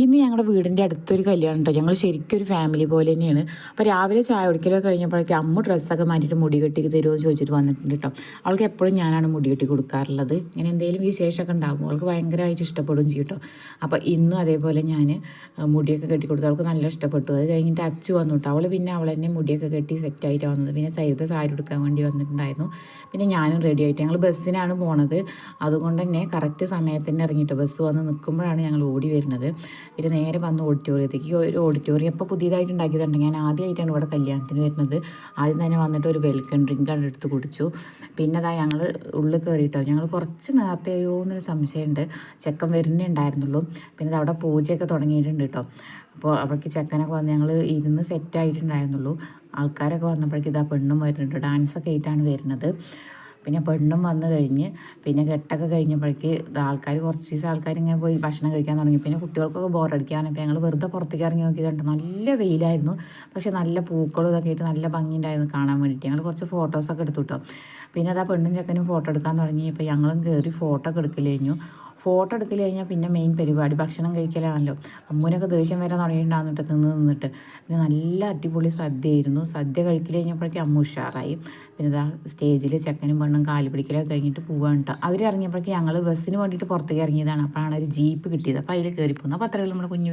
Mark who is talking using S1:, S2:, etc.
S1: ഇന്ന് ഞങ്ങളുടെ വീടിൻ്റെ അടുത്തൊരു കല്യാണം കേട്ടോ. ഞങ്ങൾ ശരിക്കും ഒരു ഫാമിലി പോലെ തന്നെയാണ്. അപ്പോൾ രാവിലെ ചായ കുടിക്കലൊക്കെ കഴിഞ്ഞപ്പോഴേക്കും അമ്മ ഡ്രസ്സൊക്കെ മാറ്റിയിട്ട് മുടി കെട്ടി തരുമോ എന്ന് ചോദിച്ചിട്ട് വന്നിട്ടുണ്ട് കേട്ടോ. അവൾക്ക് എപ്പോഴും ഞാനാണ് മുടി കെട്ടി കൊടുക്കാറുള്ളത്. ഇങ്ങനെ എന്തെങ്കിലും വിശേഷമൊക്കെ ഉണ്ടാകും അവൾക്ക് ഭയങ്കരമായിട്ട് ഇഷ്ടപ്പെടുകയും ചെയ്യും കേട്ടോ. അപ്പോൾ ഇന്നും അതേപോലെ ഞാൻ മുടിയൊക്കെ കെട്ടി കൊടുത്തു. അവൾക്ക് നല്ല ഇഷ്ടപ്പെട്ടു. അത് കഴിഞ്ഞിട്ട് അച്ചു വന്നു കേട്ടോ. അവൾ പിന്നെ അവൾ തന്നെ മുടിയൊക്കെ കെട്ടി സെറ്റായിട്ട് വന്നത്. പിന്നെ സൈദ സാരി എടുക്കാൻ വേണ്ടി വന്നിട്ടുണ്ടായിരുന്നു. പിന്നെ ഞാനും റെഡി ആയിട്ട് ഞങ്ങൾ ബസ്സിനാണ് പോണത്. അതുകൊണ്ട് തന്നെ കറക്റ്റ് സമയത്തിന് ഇറങ്ങിയിട്ട് ബസ് വന്ന് നിൽക്കുമ്പോഴാണ് ഞങ്ങൾ ഓടി വരുന്നത്. പിന്നെ നേരെ വന്ന് ഓഡിറ്റോറിയത്തേക്ക്. ഒരു ഓഡിറ്റോറിയം ഇപ്പോൾ പുതിയതായിട്ട് ഉണ്ടാക്കിയതുണ്ട്. ഞാൻ ആദ്യമായിട്ടാണ് ഇവിടെ കല്യാണത്തിന് വരുന്നത്. ആദ്യം തന്നെ വന്നിട്ട് ഒരു വെൽക്കം ഡ്രിങ്കാണ് എടുത്ത് കുടിച്ചു. പിന്നെ അതാ ഞങ്ങൾ ഉള്ളിൽ കയറിയിട്ടോ. ഞങ്ങൾ കുറച്ച് നേരത്തെയോ എന്നൊരു സംശയമുണ്ട്. ചെക്കൻ വരുന്നേ ഉണ്ടായിരുന്നുള്ളൂ. പിന്നെ അവിടെ പൂജയൊക്കെ തുടങ്ങിയിട്ടുണ്ട് കേട്ടോ. അപ്പോൾ അവിടേക്ക് ചെക്കനൊക്കെ വന്ന് ഞങ്ങൾ ഇരുന്ന് സെറ്റായിട്ടുണ്ടായിരുന്നുള്ളൂ. ആൾക്കാരൊക്കെ വന്നപ്പോഴേക്കും ഇതാ പെണ്ണും വരുന്നുണ്ട്. ഡാൻസൊക്കെ ആയിട്ടാണ് വരുന്നത്. പിന്നെ പെണ്ണും വന്നു കഴിഞ്ഞ് പിന്നെ കെട്ടൊക്കെ കഴിഞ്ഞപ്പോഴേക്ക് ആൾക്കാർ കുറച്ച് ദിവസം ആൾക്കാരിങ്ങനെ പോയി ഭക്ഷണം കഴിക്കാൻ തുടങ്ങി. പിന്നെ കുട്ടികൾക്കൊക്കെ ബോറടിക്കാനപ്പോൾ ഞങ്ങൾ വെറുതെ പുറത്തേക്ക് ഇറങ്ങി നോക്കിയതുകൊണ്ട് നല്ല വെയിലായിരുന്നു. പക്ഷേ നല്ല പൂക്കളും ഇതൊക്കെ ആയിട്ട് നല്ല ഭംഗിയുണ്ടായിരുന്നു കാണാൻ വേണ്ടിയിട്ട്. ഞങ്ങൾ കുറച്ച് ഫോട്ടോസൊക്കെ എടുത്തു കേട്ടോ. പിന്നെ അതാ പെണ്ണും ചെക്കനും ഫോട്ടോ എടുക്കാൻ തുടങ്ങി. ഇപ്പോൾ ഞങ്ങളും കയറി ഫോട്ടോ ഒക്കെ എടുക്കൽ കഴിഞ്ഞു. ഫോട്ടോ എടുക്കൽ കഴിഞ്ഞാൽ പിന്നെ മെയിൻ പരിപാടി ഭക്ഷണം കഴിക്കലാണല്ലോ. അമ്മൂനൊക്കെ ദേഷ്യം വരാൻ തുടങ്ങിയിട്ടുണ്ടാകുന്നിട്ട് നിന്നിട്ട്. പിന്നെ നല്ല അടിപൊളി സദ്യയായിരുന്നു. സദ്യ കഴിക്കൽ കഴിഞ്ഞപ്പോഴേക്കും അമ്മ ഉഷാറായി. പിന്നെ ഇതാ സ്റ്റേജിൽ ചെക്കനും പെണ്ണും കാല് പിടിക്കലൊക്കെ കഴിഞ്ഞിട്ട് പോവാണ് കേട്ടോ. അവർ ഇറങ്ങിയപ്പോഴേക്കും ഞങ്ങൾ ബസ്സിന് വേണ്ടിയിട്ട് പുറത്തേക്ക് ഇറങ്ങിയതാണ്. അപ്പോഴാണ് ഒരു ജീപ്പ് കിട്ടിയത്. അപ്പോൾ അതിൽ കയറി പോകുന്നത്. അപ്പോൾ അത്രയുള്ള നമ്മുടെ കുഞ്ഞു